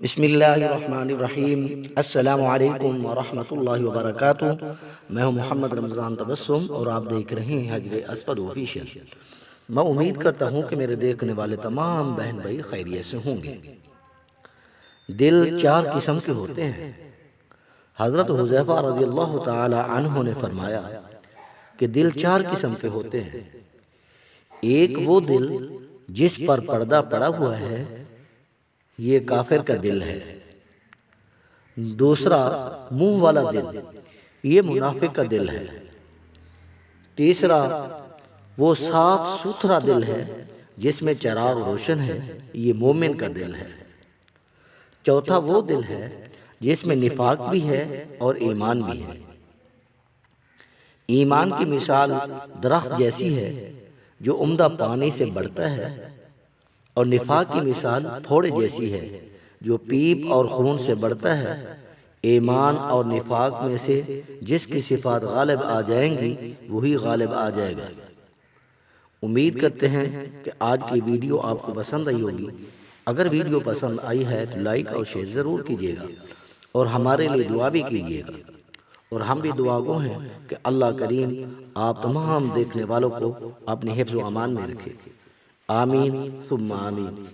बिस्मिल्लाहिर्रहमानिर्रहीम। अस्सलामु अलैकुम वरहमतुल्लाहि वबरकातुहू। मैं हूं मोहम्मद रमज़ान तबस्सुम और आप देख रहे हैं हजर अस्वद ऑफिशियल। मैं उम्मीद करता हूं कि मेरे देखने वाले तमाम बहन भाई खैरियत से होंगे। दिल चार किस्म के होते हैं। हज़रत हुज़ैफ़ा रज़ियल्लाहु ताला अन्हु ने फरमाया कि दिल चार किस्म के होते हैं। एक वो दिल जिस पर पर्दा पड़ा हुआ है, ये काफिर का दिल है। दूसरा मुंह वाला दिल, ये मुनाफिक का दिल है। तीसरा वो साफ सुथरा दिल है जिसमें चिराग रोशन है, ये मोमिन का दिल है। चौथा वो दिल है जिसमें निफाक भी है और ईमान भी है। ईमान की मिसाल दरख्त जैसी है जो उम्दा पानी से बढ़ता है, और निफाक की मिसाल फोड़े जैसी है जो पीप और खून से बढ़ता है। ईमान और निफाक में से जिसकी सिफात गालिब आ जाएंगी वही गालिब आ जाएगा। उम्मीद करते हैं कि आज की वीडियो आपको पसंद आई होगी। अगर वीडियो पसंद आई है तो लाइक और शेयर ज़रूर कीजिएगा और हमारे लिए दुआ भी कीजिएगा। और हम भी दुआगो हैं कि अल्लाह करीम आप तमाम देखने वालों को अपने हिफ्ज़ व अमान में रखे। आमीन सुम्मा आमीन।